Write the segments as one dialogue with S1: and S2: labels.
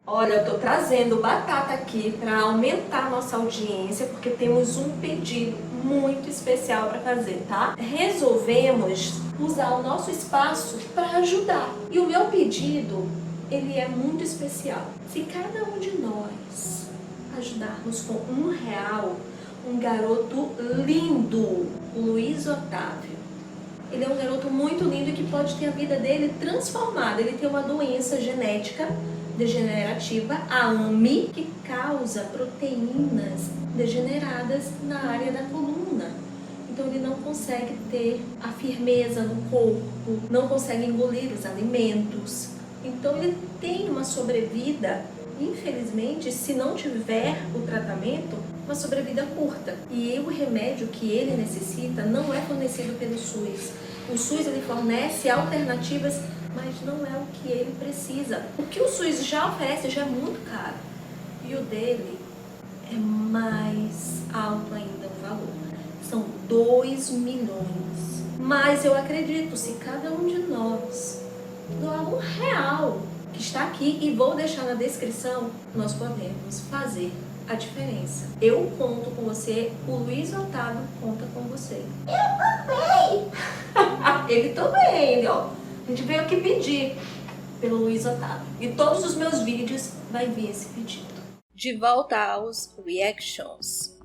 S1: Olha, eu tô trazendo batata aqui para aumentar a nossa audiência, porque temos um pedido muito especial para fazer, tá? Resolvemos usar o nosso espaço para ajudar. E o meu pedido, ele é muito especial. Se cada um de nós ajudarmos com R$ 1, um garoto lindo, Luiz Otávio. Ele é um garoto muito lindo e que pode ter a vida dele transformada. Ele tem uma doença genética degenerativa, a AMI, que causa proteínas degeneradas na área da coluna. Então ele não consegue ter a firmeza no corpo, não consegue engolir os alimentos. Então ele tem uma sobrevida, infelizmente, se não tiver o tratamento, uma sobrevida curta. E o remédio que ele necessita não é fornecido pelo SUS. O SUS ele fornece alternativas, mas não é o que ele precisa. O que o SUS já oferece já é muito caro. E o dele é mais alto ainda o valor. São 2 milhões. Mas eu acredito, se cada um de nós doar R$ 1, que está aqui e vou deixar na descrição, nós podemos fazer a diferença. Eu conto com você, o Luiz Otávio conta com você. Eu também! Ele também, ó. A gente veio aqui pedir pelo Luiz Otávio. E todos os meus vídeos vai vir esse pedido. De volta aos reactions.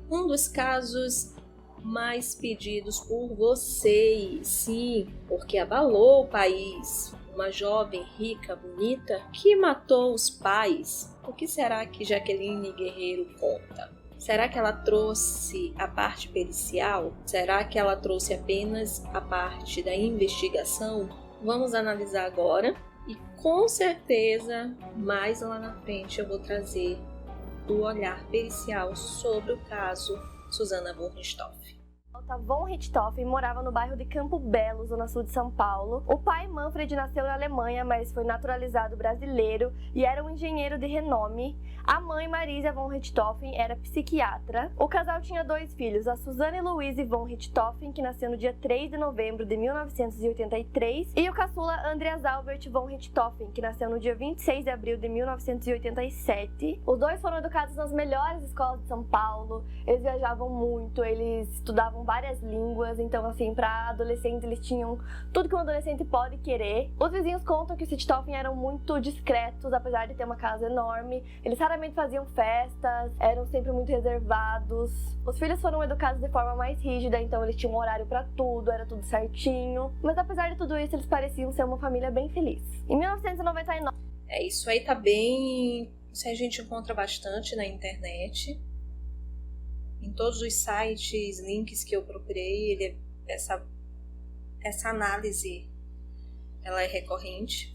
S1: Um dos casos mais pedidos por vocês, sim, porque abalou o país. Uma jovem rica, bonita, que matou os pais. O que será que Jaqueline Guerreiro conta? Será que ela trouxe a parte pericial? Será que ela trouxe apenas a parte da investigação? Vamos analisar agora e com certeza mais lá na frente eu vou trazer o olhar pericial sobre o caso Susana von Richthofen.
S2: Von Richthofen morava no bairro de Campo Belo, zona sul de São Paulo. O pai, Manfred, nasceu na Alemanha, mas foi naturalizado brasileiro e era um engenheiro de renome. A mãe, Marisa von Richthofen, era psiquiatra. O casal tinha 2 filhos, a Suzane Louise von Richthofen, que nasceu no dia 3 de novembro de 1983, e o caçula Andreas Albert von Richthofen, que nasceu no dia 26 de abril de 1987. Os dois foram educados nas melhores escolas de São Paulo, eles viajavam muito, eles estudavam várias línguas, então assim, para adolescentes eles tinham tudo que um adolescente pode querer. Os vizinhos contam que os Richthofen eram muito discretos, apesar de ter uma casa enorme. Eles raramente faziam festas, eram sempre muito reservados. Os filhos foram educados de forma mais rígida, então eles tinham um horário para tudo, era tudo certinho. Mas apesar de tudo isso, eles pareciam ser uma família bem feliz. Em 1999...
S1: Isso aí tá bem... Isso a gente encontra bastante na internet. Em todos os sites, links que eu procurei, essa análise ela é recorrente.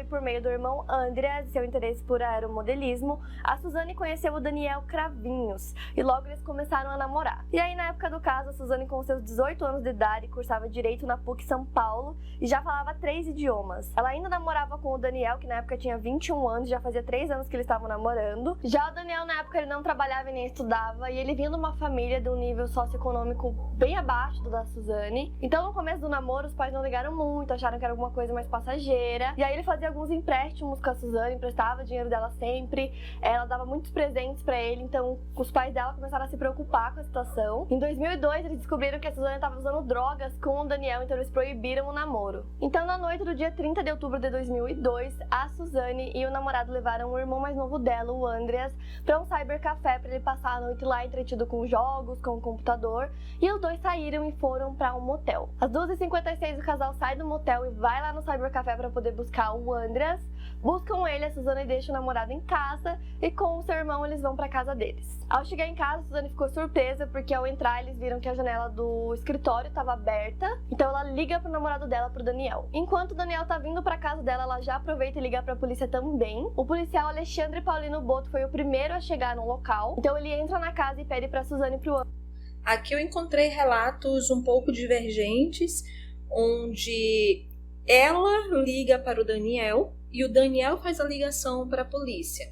S2: Por meio do irmão Andreas e seu interesse por aeromodelismo, a Suzane conheceu o Daniel Cravinhos e logo eles começaram a namorar. E aí, na época do caso, a Suzane, com seus 18 anos de idade, cursava Direito na PUC São Paulo e já falava 3 idiomas. Ela ainda namorava com o Daniel, que na época tinha 21 anos, já fazia 3 anos que eles estavam namorando. Já o Daniel, na época, ele não trabalhava e nem estudava, e ele vinha de uma família de um nível socioeconômico bem abaixo do da Suzane. Então, no começo do namoro, os pais não ligaram muito, acharam que era alguma coisa mais passageira. E aí ele fazia alguns empréstimos com a Suzane, emprestava dinheiro dela sempre, ela dava muitos presentes pra ele, então os pais dela começaram a se preocupar com a situação. Em 2002, eles descobriram que a Suzane estava usando drogas com o Daniel, então eles proibiram o namoro. Então, na noite do dia 30 de outubro de 2002, a Suzane e o namorado levaram o irmão mais novo dela, o Andreas, pra um cybercafé pra ele passar a noite lá entretido com jogos, com o computador, e os dois saíram e foram pra um motel. Às 2h56, o casal sai do motel e vai lá no cybercafé pra poder buscar o Andreas. Buscam ele, a Suzane deixa o namorado em casa e com o seu irmão eles vão pra casa deles. Ao chegar em casa, a Suzane ficou surpresa porque ao entrar eles viram que a janela do escritório estava aberta, então ela liga pro namorado dela, pro Daniel. Enquanto o Daniel tá vindo pra casa dela, ela já aproveita e liga pra polícia também. O policial Alexandre Paulino Boto foi o primeiro a chegar no local, então ele entra na casa e pede pra Suzane e pro
S1: Aqui eu encontrei relatos um pouco divergentes, onde ela liga para o Daniel e o Daniel faz a ligação para a polícia.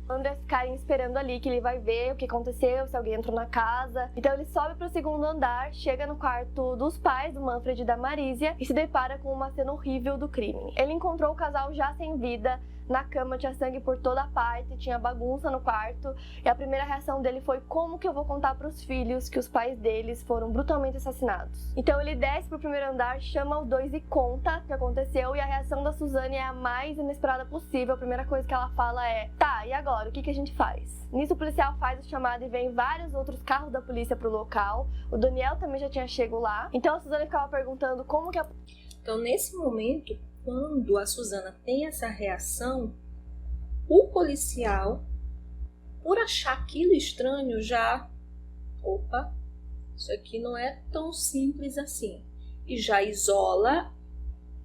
S2: Andreas ficarem esperando ali que ele vai ver o que aconteceu, se alguém entrou na casa. Então ele sobe pro segundo andar, chega no quarto dos pais, do Manfred e da Marisia, e se depara com uma cena horrível do crime. Ele encontrou o casal já sem vida Na cama tinha sangue por toda parte, tinha bagunça no quarto. E a primeira reação dele foi: como que eu vou contar pros filhos que os pais deles foram brutalmente assassinados? Então ele desce pro primeiro andar, chama os dois e conta o que aconteceu. E a reação da Suzane é a mais inesperada possível. A primeira coisa que ela fala é: tá, e agora? O que a gente faz? Nisso o policial faz o chamado e vem vários outros carros da polícia pro local. O Daniel também já tinha chego lá. Então a Suzane ficava perguntando como que a...
S1: Então nesse momento, quando a Susana tem essa reação, o policial, por achar aquilo estranho, já... Opa, isso aqui não é tão simples assim. E já isola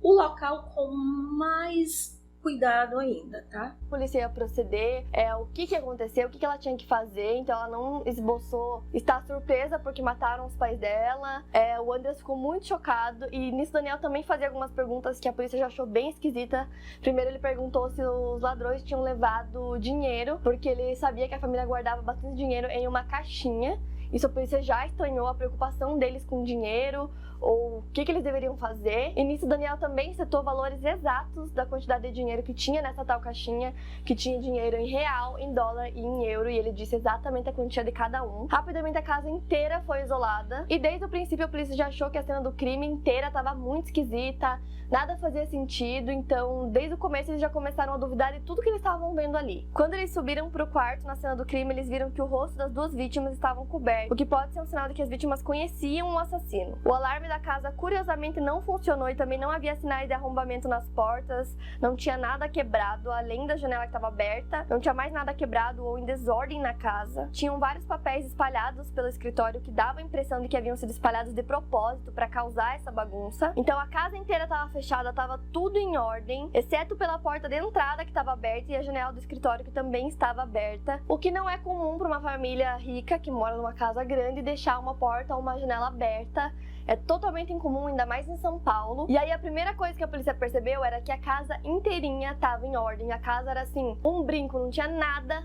S1: o local com mais cuidado ainda, tá?
S2: A polícia ia proceder, o que aconteceu, o que ela tinha que fazer. Então ela não esboçou estar surpresa porque mataram os pais dela. O Andreas ficou muito chocado e nisso Daniel também fazia algumas perguntas que a polícia já achou bem esquisita. Primeiro ele perguntou se os ladrões tinham levado dinheiro, porque ele sabia que a família guardava bastante dinheiro em uma caixinha. Isso a polícia já estranhou, a preocupação deles com dinheiro, ou o que eles deveriam fazer. E nisso Daniel também citou valores exatos da quantidade de dinheiro que tinha nessa tal caixinha, que tinha dinheiro em real, em dólar e em euro, e ele disse exatamente a quantia de cada um. Rapidamente a casa inteira foi isolada, e desde o princípio a polícia já achou que a cena do crime inteira estava muito esquisita, nada fazia sentido, então desde o começo eles já começaram a duvidar de tudo que eles estavam vendo ali. Quando eles subiram pro quarto na cena do crime, eles viram que o rosto das duas vítimas estavam cobertos, o que pode ser um sinal de que as vítimas conheciam o assassino. O alarme da casa curiosamente não funcionou e também não havia sinais de arrombamento nas portas, não tinha nada quebrado, além da janela que estava aberta, não tinha mais nada quebrado ou em desordem na casa. Tinham vários papéis espalhados pelo escritório que dava a impressão de que haviam sido espalhados de propósito para causar essa bagunça. Então a casa inteira estava fechada, estava tudo em ordem, exceto pela porta de entrada que estava aberta e a janela do escritório que também estava aberta, o que não é comum para uma família rica que mora numa casa grande deixar uma porta ou uma janela aberta. É totalmente incomum, ainda mais em São Paulo. E aí a primeira coisa que a polícia percebeu era que a casa inteirinha estava em ordem. A casa era assim, um brinco, não tinha nada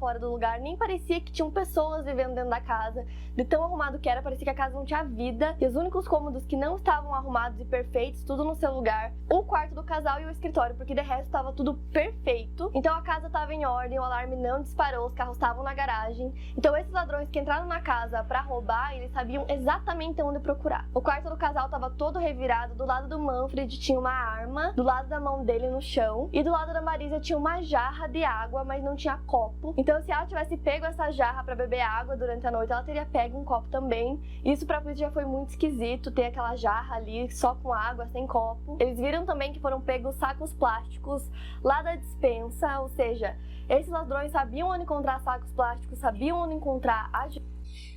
S2: fora do lugar. Nem parecia que tinham pessoas vivendo dentro da casa. De tão arrumado que era, parecia que a casa não tinha vida. E os únicos cômodos que não estavam arrumados e perfeitos, tudo no seu lugar, o quarto do casal e o escritório, porque de resto estava tudo perfeito. Então a casa estava em ordem, o alarme não disparou, os carros estavam na garagem. Então esses ladrões que entraram na casa para roubar, eles sabiam exatamente onde procurar. O quarto do casal estava todo revirado, do lado do Manfred tinha uma arma, do lado da mão dele no chão, e do lado da Marisa tinha uma jarra de água, mas não tinha copo. Então se ela tivesse pego essa jarra para beber água durante a noite, ela teria pego um copo também. Isso pra polícia já foi muito esquisito, ter aquela jarra ali só com água, sem copo. Eles viram também que foram pegos sacos plásticos lá da despensa, ou seja, esses ladrões sabiam onde encontrar sacos plásticos, sabiam onde encontrar a...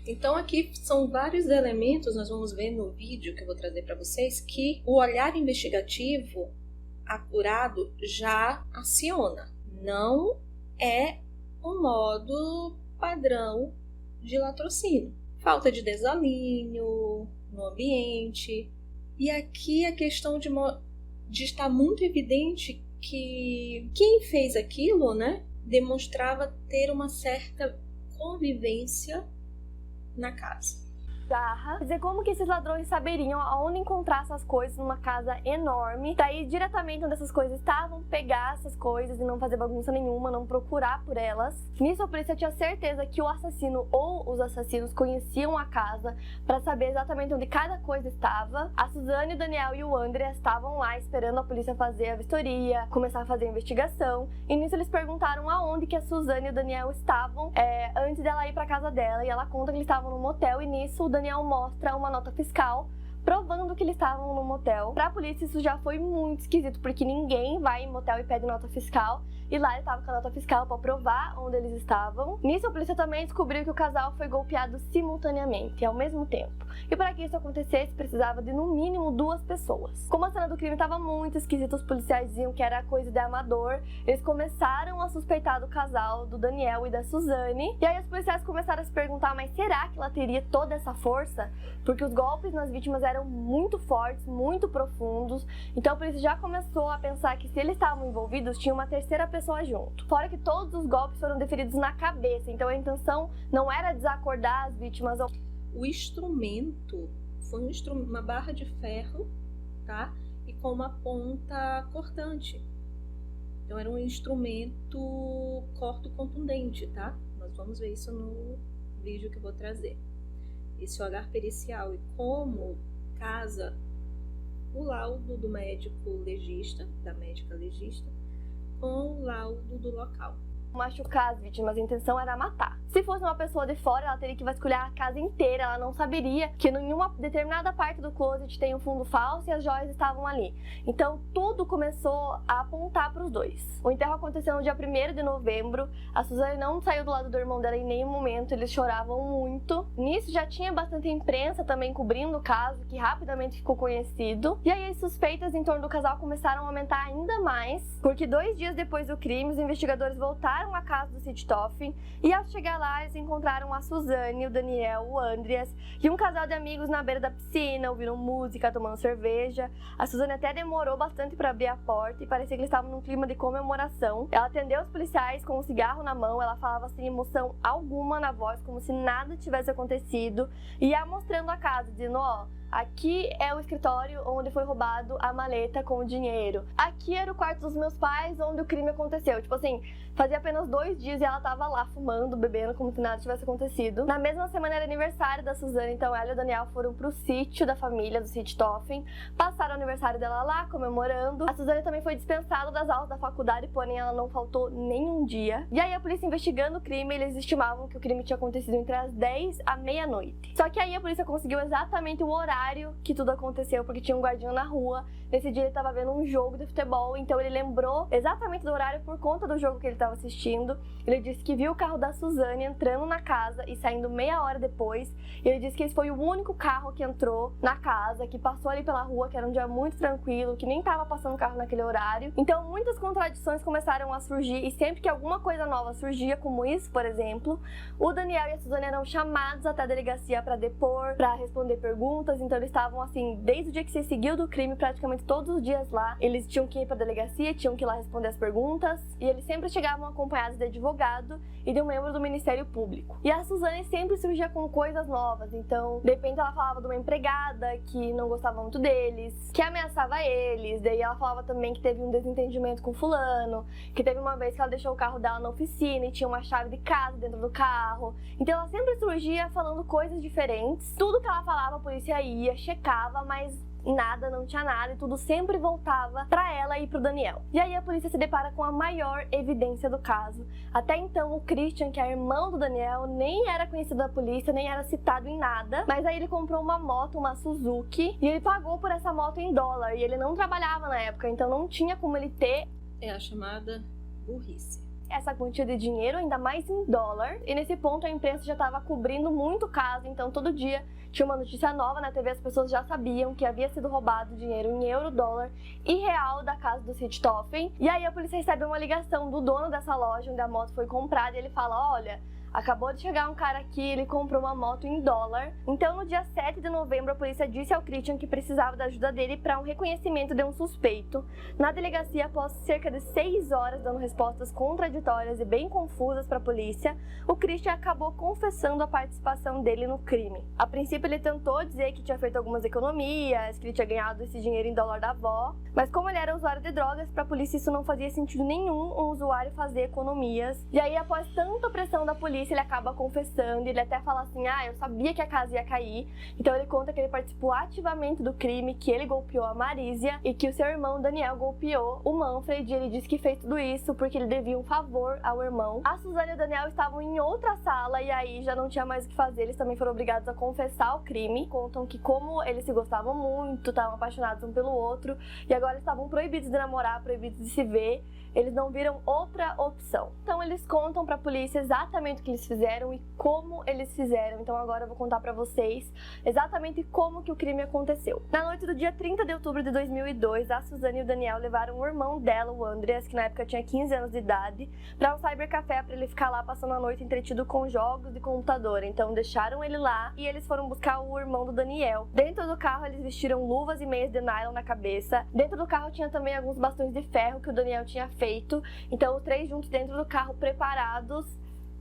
S1: Então aqui são vários elementos, nós vamos ver no vídeo que eu vou trazer para vocês, que o olhar investigativo apurado já aciona. Não é um modo padrão de latrocínio. Falta de desalinho no ambiente. E aqui a questão de estar muito evidente que quem fez aquilo, né, demonstrava ter uma certa convivência na casa.
S2: Quer dizer, como que esses ladrões saberiam aonde encontrar essas coisas numa casa enorme, daí diretamente onde essas coisas estavam, pegar essas coisas e não fazer bagunça nenhuma, não procurar por elas. Nisso a polícia tinha certeza que o assassino ou os assassinos conheciam a casa para saber exatamente onde cada coisa estava. A Suzane, o Daniel e o André estavam lá esperando a polícia fazer a vistoria, começar a fazer a investigação, e nisso eles perguntaram aonde que a Suzane e o Daniel estavam antes dela ir para casa dela, e ela conta que eles estavam no motel, e nisso o Daniel mostra uma nota fiscal provando que eles estavam no motel. Pra polícia isso já foi muito esquisito, porque ninguém vai em motel e pede nota fiscal, e lá ele estava com a nota fiscal para provar onde eles estavam. Nisso a polícia também descobriu que o casal foi golpeado simultaneamente, ao mesmo tempo. E para que isso acontecesse, precisava de no mínimo 2 pessoas. Como a cena do crime estava muito esquisita, os policiais diziam que era coisa de amador, eles começaram a suspeitar do casal, do Daniel e da Suzane. E aí os policiais começaram a se perguntar, mas será que ela teria toda essa força? Porque os golpes nas vítimas eram muito fortes, muito profundos. Então a polícia já começou a pensar que se eles estavam envolvidos, tinha uma terceira pessoa junto. Fora que todos os golpes foram deferidos na cabeça, então a intenção não era desacordar as vítimas.
S1: O instrumento foi uma barra de ferro, tá? E com uma ponta cortante. Então era um instrumento corto-contundente, tá? Nós vamos ver isso no vídeo que eu vou trazer. Esse olhar pericial e como casa o laudo do médico legista, da médica legista, com o laudo do local.
S2: Machucar as vítimas, a intenção era matar. Se fosse uma pessoa de fora, ela teria que vasculhar a casa inteira, ela não saberia que em uma determinada parte do closet tem um fundo falso e as joias estavam ali. Então tudo começou a apontar para os dois. O enterro aconteceu no dia 1º de novembro, a Suzane não saiu do lado do irmão dela em nenhum momento, eles choravam muito. Nisso já tinha bastante imprensa também cobrindo o caso, que rapidamente ficou conhecido. E aí as suspeitas em torno do casal começaram a aumentar ainda mais, porque 2 dias depois do crime, os investigadores voltaram à casa do Richthofen e ao chegar lá eles encontraram a Suzane, o Daniel, o Andreas e um casal de amigos na beira da piscina, ouviram música, tomando cerveja. A Suzane até demorou bastante para abrir a porta e parecia que eles estavam num clima de comemoração. Ela atendeu os policiais com um cigarro na mão, ela falava sem emoção alguma na voz, como se nada tivesse acontecido, e ia mostrando a casa, dizendo: ó, aqui é o escritório onde foi roubado a maleta com o dinheiro. Aqui era o quarto dos meus pais onde o crime aconteceu. Tipo assim, fazia apenas 2 dias e ela tava lá fumando, bebendo, como se nada tivesse acontecido. Na mesma semana era aniversário da Suzane, então ela e o Daniel foram pro sítio da família do Richthofen, passaram o aniversário dela lá, comemorando. A Suzane também foi dispensada das aulas da faculdade, porém ela não faltou nenhum dia. E aí a polícia investigando o crime, eles estimavam que o crime tinha acontecido entre as 10 à meia-noite. Só que aí a polícia conseguiu exatamente o horário que tudo aconteceu, porque tinha um guardinha na rua. Nesse dia ele estava vendo um jogo de futebol, então ele lembrou exatamente do horário por conta do jogo que ele estava assistindo. Ele disse que viu o carro da Suzane entrando na casa e saindo meia hora depois. E ele disse que esse foi o único carro que entrou na casa, que passou ali pela rua, que era um dia muito tranquilo, que nem estava passando carro naquele horário. Então muitas contradições começaram a surgir, e sempre que alguma coisa nova surgia, como isso, por exemplo, o Daniel e a Suzane eram chamados até a delegacia para depor, para responder perguntas. Então eles estavam assim, desde o dia que se seguiu do crime, praticamente todos os dias lá. Eles tinham que ir pra delegacia, tinham que ir lá responder as perguntas, e eles sempre chegavam acompanhados de advogado e de um membro do Ministério Público. E a Suzane sempre surgia com coisas novas, então de repente ela falava de uma empregada que não gostava muito deles, que ameaçava eles, daí ela falava também que teve um desentendimento com fulano, que teve uma vez que ela deixou o carro dela na oficina e tinha uma chave de casa dentro do carro. Então ela sempre surgia falando coisas diferentes. Tudo que ela falava a polícia ia, checava, mas nada, não tinha nada, e tudo sempre voltava pra ela e pro Daniel. E aí a polícia se depara com a maior evidência do caso. Até então o Christian, que é irmão do Daniel, nem era conhecido da polícia, nem era citado em nada, mas aí ele comprou uma moto, uma Suzuki, e ele pagou por essa moto em dólar, e ele não trabalhava na época, então não tinha como ele ter
S1: a chamada burrice.
S2: Essa quantia de dinheiro, ainda mais em dólar, e nesse ponto a imprensa já estava cobrindo muito o caso, então todo dia tinha uma notícia nova na TV, as pessoas já sabiam que havia sido roubado dinheiro em euro, dólar e real da casa do Richthofen. E aí a polícia recebe uma ligação do dono dessa loja onde a moto foi comprada, e ele fala: olha, acabou de chegar um cara aqui, ele comprou uma moto em dólar. Então, no dia 7 de novembro, a polícia disse ao Christian que precisava da ajuda dele para um reconhecimento de um suspeito. Na delegacia, após cerca de 6 horas dando respostas contraditórias e bem confusas para a polícia, o Christian acabou confessando a participação dele no crime. A princípio, ele tentou dizer que tinha feito algumas economias, que ele tinha ganhado esse dinheiro em dólar da avó, mas como ele era usuário de drogas, para a polícia isso não fazia sentido nenhum, um usuário fazer economias. E aí, após tanta pressão da polícia, ele acaba confessando, ele até fala assim: eu sabia que a casa ia cair. Então ele conta que ele participou ativamente do crime, que ele golpeou a Marísia e que o seu irmão Daniel golpeou o Manfred. Ele disse que fez tudo isso porque ele devia um favor ao irmão. A Suzane e o Daniel estavam em outra sala e aí já não tinha mais o que fazer, eles também foram obrigados a confessar o crime. Contam que como eles se gostavam muito, estavam apaixonados um pelo outro e agora estavam proibidos de namorar, proibidos de se ver, eles não viram outra opção. Então eles contam pra polícia exatamente o que eles fizeram e como eles fizeram. Então agora eu vou contar pra vocês exatamente como que o crime aconteceu. Na noite do dia 30 de outubro de 2002, a Suzane e o Daniel levaram o irmão dela, o Andreas, que na época tinha 15 anos de idade, pra um cybercafé pra ele ficar lá passando a noite entretido com jogos de computador. Então deixaram ele lá e eles foram buscar o irmão do Daniel. Dentro do carro eles vestiram luvas e meias de nylon na cabeça. Dentro do carro tinha também alguns bastões de ferro que o Daniel tinha feito. Então os três juntos dentro do carro preparados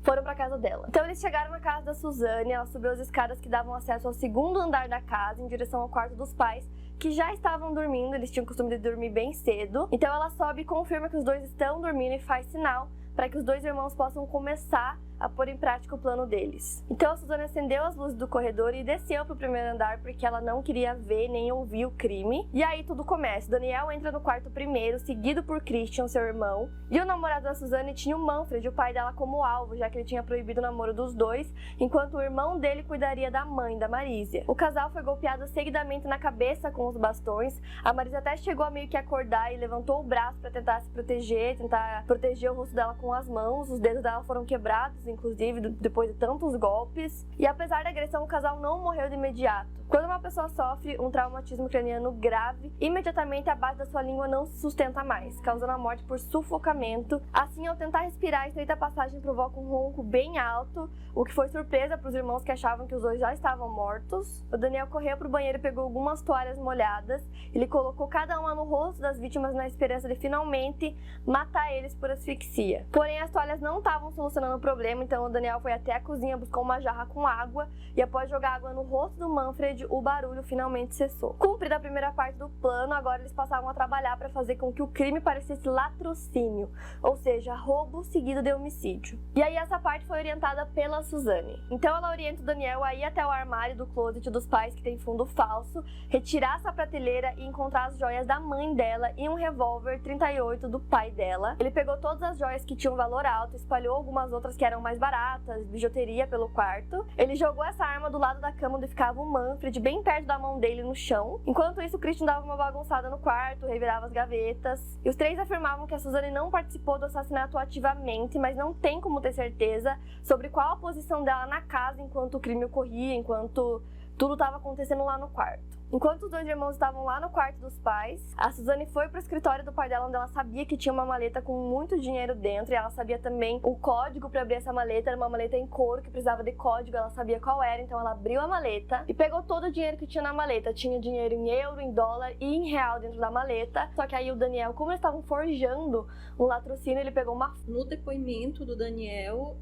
S2: foram pra casa dela. Então eles chegaram na casa da Suzane, ela subiu as escadas que davam acesso ao segundo andar da casa, em direção ao quarto dos pais, que já estavam dormindo, eles tinham o costume de dormir bem cedo. Então ela sobe e confirma que os dois estão dormindo e faz sinal para que os dois irmãos possam começar a pôr em prática o plano deles. Então a Suzane acendeu as luzes do corredor e desceu pro primeiro andar porque ela não queria ver nem ouvir o crime. E aí tudo começa. Daniel entra no quarto primeiro, seguido por Christian, seu irmão. E o namorado da Suzane tinha o Manfred, o pai dela, como alvo, já que ele tinha proibido o namoro dos dois, enquanto o irmão dele cuidaria da mãe, da Marísia. O casal foi golpeado seguidamente na cabeça com os bastões. A Marísia até chegou a meio que acordar e levantou o braço para tentar se proteger, tentar proteger o rosto dela com as mãos. Os dedos dela foram quebrados, inclusive, depois de tantos golpes. E apesar da agressão, o casal não morreu de imediato. Quando uma pessoa sofre um traumatismo craniano grave, imediatamente a base da sua língua não se sustenta mais, causando a morte por sufocamento. Assim, ao tentar respirar, a estreita passagem provoca um ronco bem alto, o que foi surpresa para os irmãos que achavam que os dois já estavam mortos. O Daniel correu para o banheiro e pegou algumas toalhas molhadas. Ele colocou cada uma no rosto das vítimas na esperança de finalmente matar eles por asfixia. Porém, as toalhas não estavam solucionando o problema, então o Daniel foi até a cozinha, buscou uma jarra com água e após jogar água no rosto do Manfred, o barulho finalmente cessou. Cumprida a primeira parte do plano, agora eles passavam a trabalhar para fazer com que o crime parecesse latrocínio, ou seja, roubo seguido de homicídio. E aí essa parte foi orientada pela Suzane. Então ela orienta o Daniel a ir até o armário do closet dos pais, que tem fundo falso, retirar essa prateleira e encontrar as joias da mãe dela e um revólver 38 do pai dela. Ele pegou todas as joias que tinham valor alto, espalhou algumas outras que eram mais baratas, bijuteria pelo quarto. Ele jogou essa arma do lado da cama onde ficava o Manfred, bem perto da mão dele no chão. Enquanto isso, o Christian dava uma bagunçada no quarto, revirava as gavetas. E os três afirmavam que a Suzane não participou do assassinato ativamente, mas não tem como ter certeza sobre qual a posição dela na casa enquanto o crime ocorria, enquanto tudo estava acontecendo lá no quarto. Enquanto os dois irmãos estavam lá no quarto dos pais, a Suzane foi pro escritório do pai dela, onde ela sabia que tinha uma maleta com muito dinheiro dentro, e ela sabia também o código para abrir essa maleta. Era uma maleta em couro que precisava de código, ela sabia qual era, então ela abriu a maleta e pegou todo o dinheiro que tinha na maleta. Tinha dinheiro em euro, em dólar e em real dentro da maleta. Só que aí o Daniel, como eles estavam forjando um latrocínio, ele pegou uma...
S1: No depoimento do Daniel,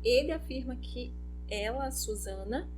S1: ele afirma que ela, a Susana,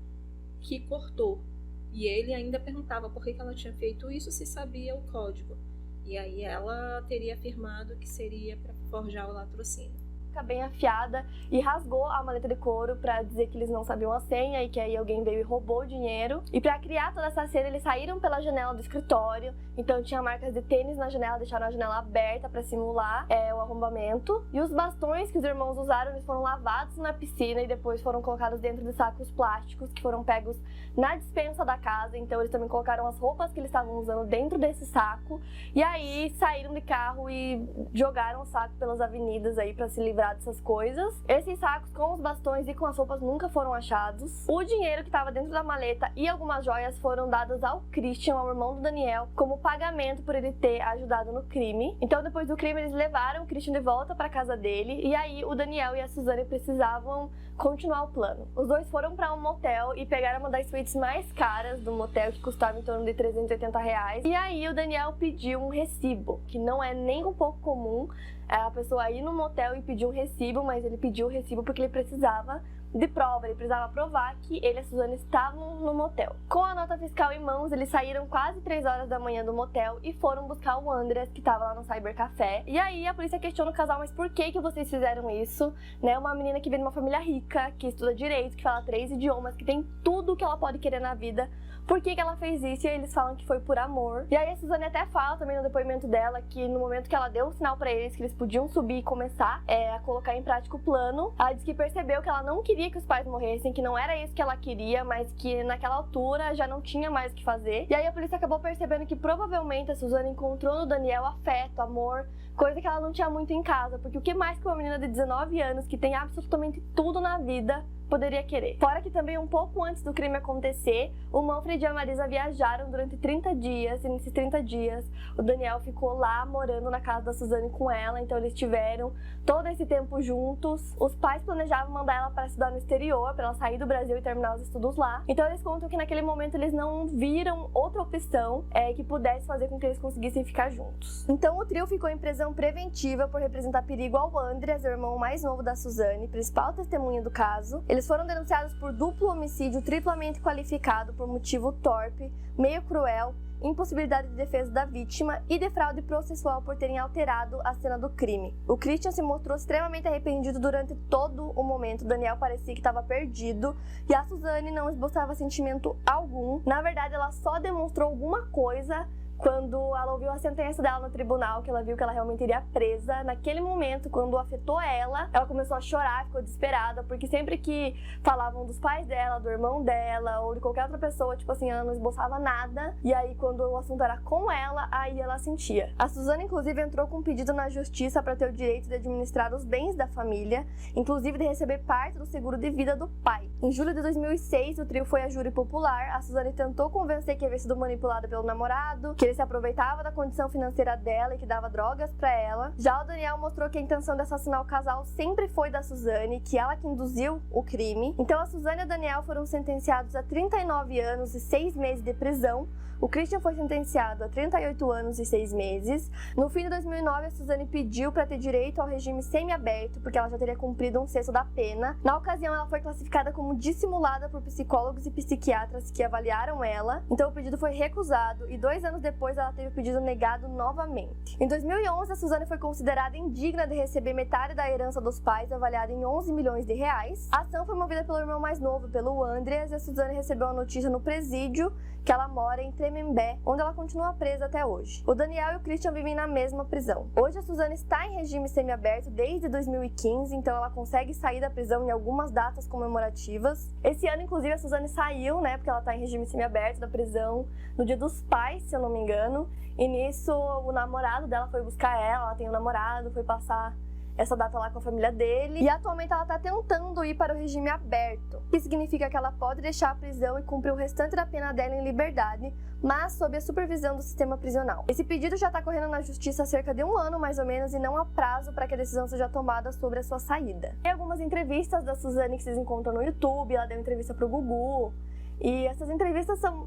S1: que cortou. E ele ainda perguntava por que ela tinha feito isso, se sabia o código. E aí ela teria afirmado que seria para forjar o latrocínio.
S2: Bem afiada e rasgou a maleta de couro para dizer que eles não sabiam a senha e que aí alguém veio e roubou o dinheiro. E para criar toda essa cena, eles saíram pela janela do escritório, então tinha marcas de tênis na janela, deixaram a janela aberta para simular o arrombamento. E os bastões que os irmãos usaram, eles foram lavados na piscina e depois foram colocados dentro de sacos plásticos que foram pegos na despensa da casa. Então eles também colocaram as roupas que eles estavam usando dentro desse saco e aí saíram de carro e jogaram o saco pelas avenidas aí para se livrar dessas coisas. Esses sacos com os bastões e com as roupas nunca foram achados. O dinheiro que estava dentro da maleta e algumas joias foram dadas ao Christian, ao irmão do Daniel, como pagamento por ele ter ajudado no crime. Então depois do crime eles levaram o Christian de volta para casa dele e aí o Daniel e a Suzane precisavam continuar o plano. Os dois foram para um motel e pegaram uma das suítes mais caras do motel, que custava em torno de R$380. E aí o Daniel pediu um recibo, que não é nem um pouco comum a pessoa ir no motel e pedir um recibo, mas ele pediu o recibo porque ele precisava de prova, ele precisava provar que ele e a Suzane estavam no motel. Com a nota fiscal em mãos, eles saíram quase 3 horas da manhã do motel e foram buscar o Andreas, que estava lá no cybercafé. E aí a polícia questiona o casal, mas por que vocês fizeram isso? Né? Uma menina que vem de uma família rica, que estuda direito, que fala 3 idiomas, que tem tudo que ela pode querer na vida. Por que ela fez isso? E aí eles falam que foi por amor. E aí a Suzane até fala também no depoimento dela que no momento que ela deu um sinal pra eles que eles podiam subir e começar a colocar em prática o plano, ela disse que percebeu que ela não queria que os pais morressem, que não era isso que ela queria, mas que naquela altura já não tinha mais o que fazer. E aí a polícia acabou percebendo que provavelmente a Suzane encontrou no Daniel afeto, amor, coisa que ela não tinha muito em casa, porque o que mais que uma menina de 19 anos que tem absolutamente tudo na vida poderia querer. Fora que também um pouco antes do crime acontecer, o Manfred e a Marisa viajaram durante 30 dias, e nesses 30 dias o Daniel ficou lá morando na casa da Suzane com ela, então eles tiveram todo esse tempo juntos. Os pais planejavam mandar ela para estudar no exterior, para ela sair do Brasil e terminar os estudos lá. Então eles contam que naquele momento eles não viram outra opção que pudesse fazer com que eles conseguissem ficar juntos. Então o trio ficou em prisão preventiva por representar perigo ao Andreas, o irmão mais novo da Suzane, principal testemunha do caso. Eles foram denunciados por duplo homicídio triplamente qualificado por motivo torpe, meio cruel, impossibilidade de defesa da vítima e de fraude processual por terem alterado a cena do crime. O Christian se mostrou extremamente arrependido durante todo o momento. Daniel parecia que estava perdido e a Suzane não esboçava sentimento algum. Na verdade, ela só demonstrou alguma coisa quando ela ouviu a sentença dela no tribunal, que ela viu que ela realmente iria presa. Naquele momento, quando afetou ela começou a chorar, ficou desesperada, porque sempre que falavam dos pais dela, do irmão dela, ou de qualquer outra pessoa, tipo assim, ela não esboçava nada, e aí quando o assunto era com ela, aí ela sentia. A Suzane, inclusive, entrou com um pedido na justiça para ter o direito de administrar os bens da família, inclusive de receber parte do seguro de vida do pai. Em julho de 2006, o trio foi a júri popular. A Suzane tentou convencer que havia sido manipulada pelo namorado, que ele se aproveitava da condição financeira dela e que dava drogas pra ela. Já o Daniel mostrou que a intenção de assassinar o casal sempre foi da Suzane, que ela que induziu o crime. Então a Suzane e o Daniel foram sentenciados a 39 anos e 6 meses de prisão. O Christian foi sentenciado a 38 anos e 6 meses. No fim de 2009, a Suzane pediu para ter direito ao regime semiaberto, porque ela já teria cumprido 1/6 da pena. Na ocasião, ela foi classificada como dissimulada por psicólogos e psiquiatras que avaliaram ela. Então o pedido foi recusado e 2 anos depois ela teve o pedido negado novamente. Em 2011, a Suzane foi considerada indigna de receber metade da herança dos pais, avaliada em 11 milhões de reais. A ação foi movida pelo irmão mais novo, pelo Andreas, e a Suzane recebeu a notícia no presídio que ela mora em Tremembé, onde ela continua presa até hoje. O Daniel e o Christian vivem na mesma prisão. Hoje a Suzane está em regime semiaberto desde 2015, então ela consegue sair da prisão em algumas datas comemorativas. Esse ano, inclusive, a Suzane saiu, porque ela está em regime semiaberto da prisão no Dia dos Pais, se eu não me engano. E nisso, o namorado dela foi buscar ela tem um namorado, foi passar essa data lá com a família dele, e atualmente ela está tentando ir para o regime aberto, que significa que ela pode deixar a prisão e cumprir o restante da pena dela em liberdade, mas sob a supervisão do sistema prisional. Esse pedido já está correndo na justiça há cerca de 1 ano, mais ou menos, e não há prazo para que a decisão seja tomada sobre a sua saída. Tem algumas entrevistas da Suzane que vocês encontram no YouTube, ela deu entrevista para o Gugu, e essas entrevistas são...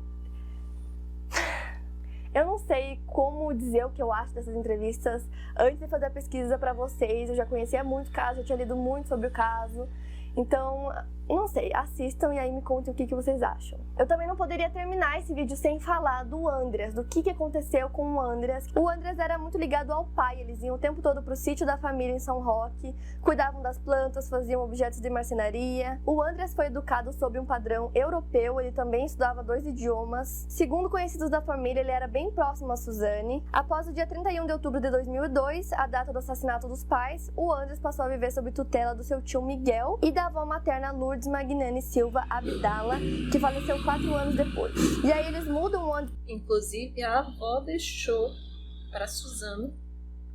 S2: Eu não sei como dizer o que eu acho dessas entrevistas. Antes de fazer a pesquisa para vocês, eu já conhecia muito o caso, eu tinha lido muito sobre o caso. Então, não sei, assistam e aí me contem o que vocês acham. Eu também não poderia terminar esse vídeo sem falar do Andreas, do que aconteceu com o Andreas. O Andreas era muito ligado ao pai, eles iam o tempo todo pro sítio da família em São Roque, cuidavam das plantas, faziam objetos de marcenaria. O Andreas foi educado sob um padrão europeu, ele também estudava 2 idiomas. Segundo conhecidos da família, ele era bem próximo a Suzane. Após o dia 31 de outubro de 2002, a data do assassinato dos pais, o Andreas passou a viver sob tutela do seu tio Miguel e da avó materna Lourdes Magnani Silva Abdala, que faleceu 4 anos depois. E aí eles mudam o Andreas.
S1: Inclusive, a avó deixou para Suzane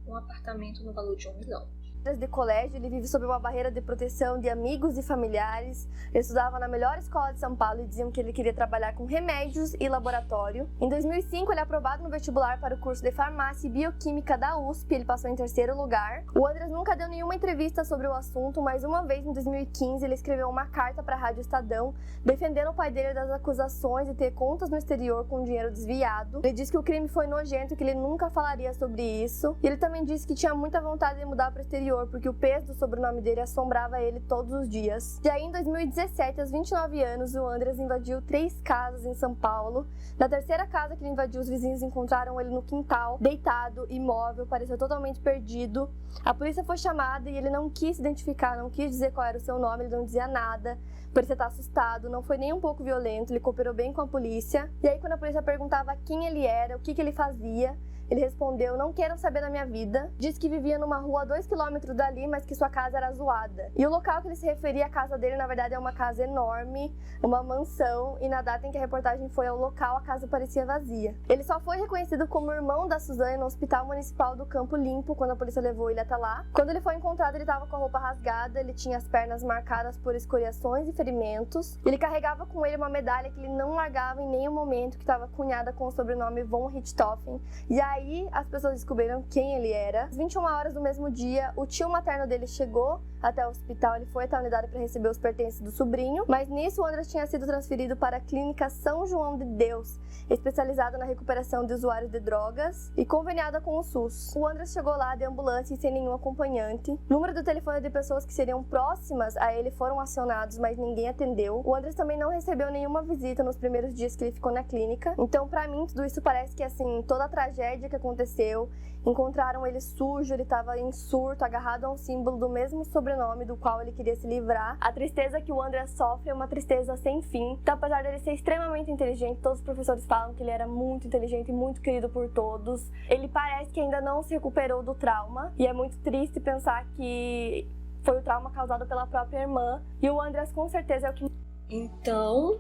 S1: um apartamento no valor de 1 milhão.
S2: De colégio, ele vive sob uma barreira de proteção de amigos e familiares. Ele estudava na melhor escola de São Paulo e diziam que ele queria trabalhar com remédios e laboratório. Em 2005, ele é aprovado no vestibular para o curso de farmácia e bioquímica da USP, ele passou em 3º lugar. O Andreas nunca deu nenhuma entrevista sobre o assunto, mas uma vez, em 2015, ele escreveu uma carta para a Rádio Estadão, defendendo o pai dele das acusações de ter contas no exterior com dinheiro desviado. Ele disse que o crime foi nojento e que ele nunca falaria sobre isso. E ele também disse que tinha muita vontade de mudar para o exterior, porque o peso do sobrenome dele assombrava ele todos os dias. E aí, em 2017, aos 29 anos, o Andreas invadiu 3 casas em São Paulo. Na 3ª casa que ele invadiu, os vizinhos encontraram ele no quintal, deitado, imóvel, pareceu totalmente perdido. A polícia foi chamada e ele não quis se identificar, não quis dizer qual era o seu nome, ele não dizia nada. Parecia estar assustado, não foi nem um pouco violento, ele cooperou bem com a polícia. E aí, quando a polícia perguntava quem ele era, o que ele fazia, Ele respondeu: não quero saber da minha vida. Disse que vivia numa rua a 2 km dali, mas que sua casa era zoada. E o local que ele se referia, a casa dele, na verdade é uma casa enorme, uma mansão, e na data em que a reportagem foi ao local, a casa parecia vazia. Ele só foi reconhecido como irmão da Suzane no Hospital Municipal do Campo Limpo, quando a polícia levou ele até lá. Quando ele foi encontrado, ele estava com a roupa rasgada, ele tinha as pernas marcadas por escoriações e ferimentos. Ele carregava com ele uma medalha que ele não largava em nenhum momento, que estava cunhada com o sobrenome von Richthofen. E aí as pessoas descobriram quem ele era. Às 21 horas do mesmo dia, o tio materno dele chegou até o hospital, ele foi até a unidade para receber os pertences do sobrinho, mas nisso o Andras tinha sido transferido para a Clínica São João de Deus, especializada na recuperação de usuários de drogas e conveniada com o SUS. O Andras chegou lá de ambulância e sem nenhum acompanhante. O número do telefone de pessoas que seriam próximas a ele foram acionados, mas ninguém atendeu. O Andras também não recebeu nenhuma visita nos primeiros dias que ele ficou na clínica. Então, pra mim, tudo isso parece que, assim, toda a tragédia que aconteceu, encontraram ele sujo, ele estava em surto, agarrado a um símbolo do mesmo sobrenome do qual ele queria se livrar. A tristeza que o Andras sofre é uma tristeza sem fim. Então, apesar dele ser extremamente inteligente, todos os professores falam que ele era muito inteligente e muito querido por todos, ele parece que ainda não se recuperou do trauma, e é muito triste pensar que foi o trauma causado pela própria irmã, e o Andras com certeza é o que...
S1: Então,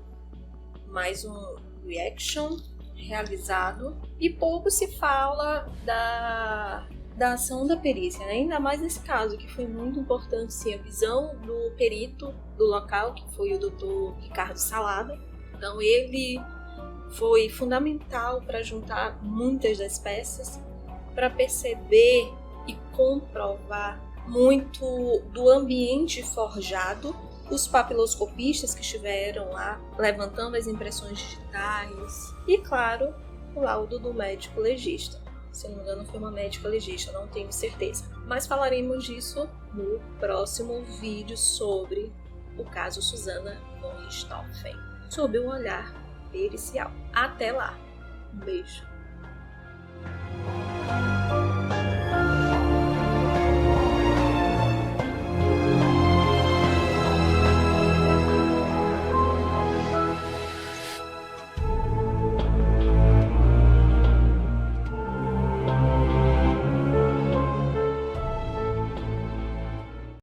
S1: mais um reaction realizado, e pouco se fala da ação da perícia, né? Ainda mais nesse caso, que foi muito importante, sim, a visão do perito do local, que foi o Dr. Ricardo Salada. Então ele foi fundamental para juntar muitas das peças, para perceber e comprovar muito do ambiente forjado. Os papiloscopistas que estiveram lá levantando as impressões digitais e, claro, o laudo do médico legista. Se não me engano, foi uma médica legista, não tenho certeza. Mas falaremos disso no próximo vídeo sobre o caso Susana von Richthofen, sob um olhar pericial. Até lá! Um beijo!